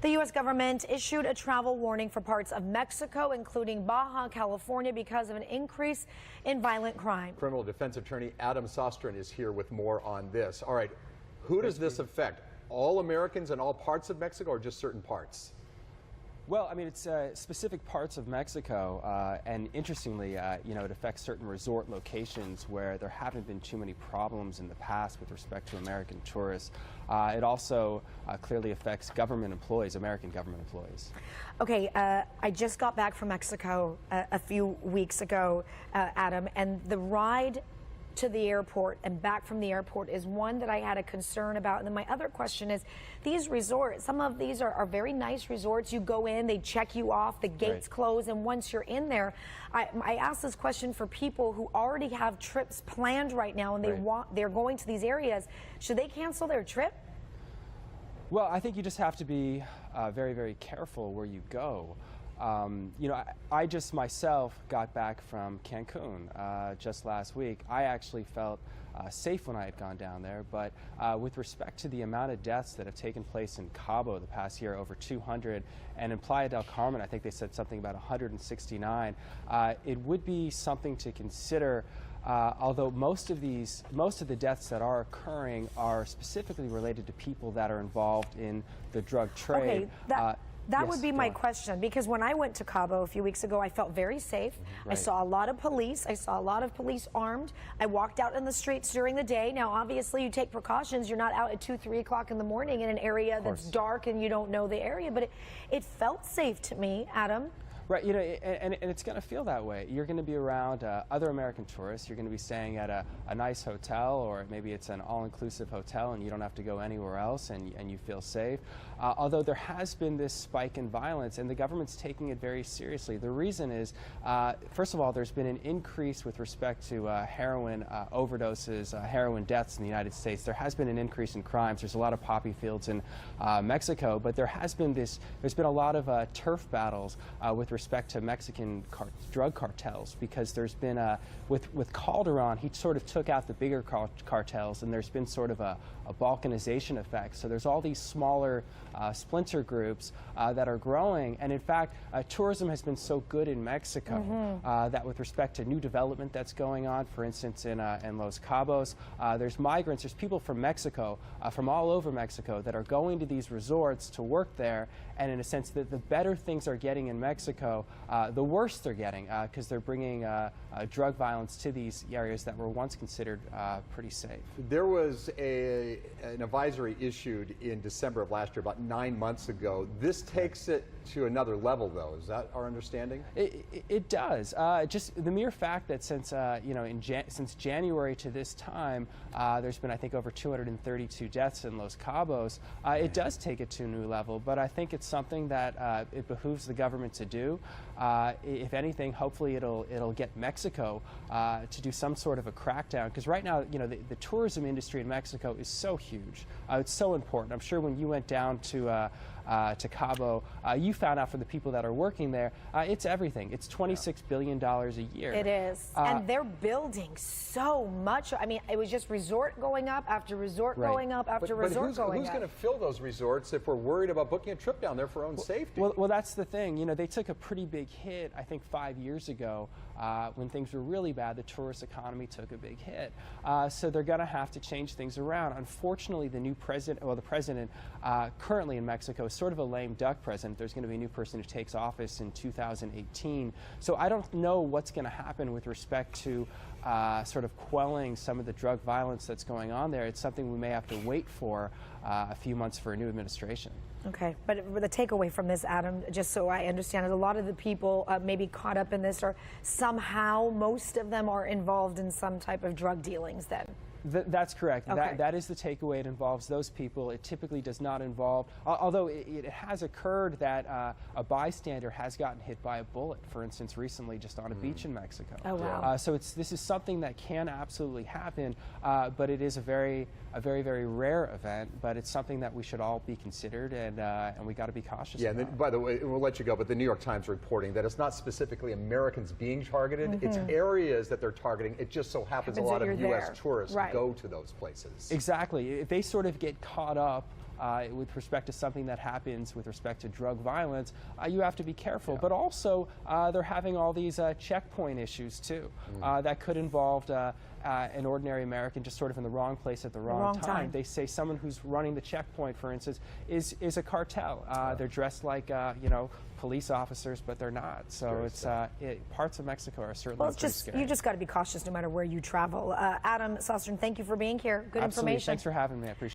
The U.S. government issued a travel warning for parts of Mexico, including Baja California, because of an increase in violent crime. Criminal defense attorney Adam Sostrin is here with more on this. All right, who does this affect? All Americans in all parts of Mexico or just certain parts? Well, I mean, it's specific parts of Mexico, and interestingly, you know, it affects certain resort locations where there haven't been too many problems in the past with respect to American tourists. It also clearly affects government employees, American government employees. Okay, I just got back from Mexico a few weeks ago, Adam, and the ride to the airport and back from the airport is one that I had a concern about. And then my other question is, these resorts, some of these are very nice resorts. You go in, they check you off, the gates close, and once you're in there, I asked this question for people who already have trips planned right now and they're going to these areas. Should they cancel their trip? Well, I think you just have to be very, very careful where you go. You know, I just myself got back from Cancun just last week. I actually felt safe when I had gone down there, but with respect to the amount of deaths that have taken place in Cabo the past year, over 200, and in Playa del Carmen, I think they said something about 169, it would be something to consider. Although most of the deaths that are occurring are specifically related to people that are involved in the drug trade. Okay, that would be my question, because when I went to Cabo a few weeks ago, I felt very safe. I saw a lot of police. I saw a lot of police armed. I walked out in the streets during the day. Now, obviously, you take precautions. You're not out at 2, 3 o'clock in the morning in an area that's dark and you don't know the area, but it felt safe to me, Adam. Right, you know, and it's going to feel that way. You're going to be around other American tourists. You're going to be staying at a nice hotel, or maybe it's an all-inclusive hotel and you don't have to go anywhere else, and you feel safe. Although there has been this spike in violence, and the government's taking it very seriously. The reason is, first of all, there's been an increase with respect to heroin overdoses, heroin deaths in the United States. There has been an increase in crimes. There's a lot of poppy fields in Mexico, but there's been a lot of turf battles with respect to Mexican drug cartels, because there's been with Calderon, he sort of took out the bigger cartels, and there's been sort of a balkanization effect. So there's all these smaller splinter groups that are growing, and in fact, tourism has been so good in Mexico that with respect to new development that's going on, for instance, in Los Cabos, there's migrants, there's people from Mexico, from all over Mexico, that are going to these resorts to work there, and in a sense that the better things are getting in Mexico, the worse they're getting, because they're bringing drug violence to these areas that were once considered pretty safe. There was an advisory issued in December of last year, about 9 months ago. This takes it to another level, though. Is that our understanding? It does. Just the mere fact that since you know, since January to this time, there's been, I think, over 232 deaths in Los Cabos. It does take it to a new level, but I think it's something that it behooves the government to do. If anything, hopefully it'll get Mexico to do some sort of a crackdown, because right now, you know, the tourism industry in Mexico is so huge. It's so important. I'm sure when you went down to Cabo, you found out, for the people that are working there, it's everything. It's $26 billion a year. It is. And they're building so much. I mean, it was just resort going up after resort going up after resort going up. Who's going to fill those resorts if we're worried about booking a trip down there for our own safety? Well, that's the thing. You know, they took a pretty big hit, I think, 5 years ago when things were really bad. The tourist economy took a big hit. So they're going to have to change things around. Unfortunately, the new president, well, the president currently in Mexico is sort of a lame duck president. There's going to be a new person who takes office in 2018. So I don't know what's going to happen with respect to sort of quelling some of the drug violence that's going on there. It's something we may have to wait for a few months for a new administration. Okay, but the takeaway from this, Adam, just so I understand it, a lot of the people maybe caught up in this are somehow, most of them are involved in some type of drug dealings then. That's correct. Okay. That is the takeaway. It involves those people. It typically does not involve, although it has occurred that a bystander has gotten hit by a bullet, for instance, recently just on a beach in Mexico. Oh, wow. So this is something that can absolutely happen, but it is a very, very rare event, but it's something that we should all be considered, and we got to be cautious about. And then, by the way, we'll let you go, but the New York Times reporting that it's not specifically Americans being targeted, it's areas that they're targeting. It just so happens a lot of U.S. tourists go to those places. Exactly. If they sort of get caught up with respect to something that happens with respect to drug violence, you have to be careful. But also, they're having all these checkpoint issues too that could involve an ordinary American just sort of in the wrong place at the wrong time. They say someone who's running the checkpoint, for instance, is a cartel. They're dressed like police officers, but they're not. So it's parts of Mexico are certainly pretty scary. You just got to be cautious no matter where you travel. Adam, Sostrin, thank you for being here. Good Absolutely. information. Thanks for having me. I appreciate it.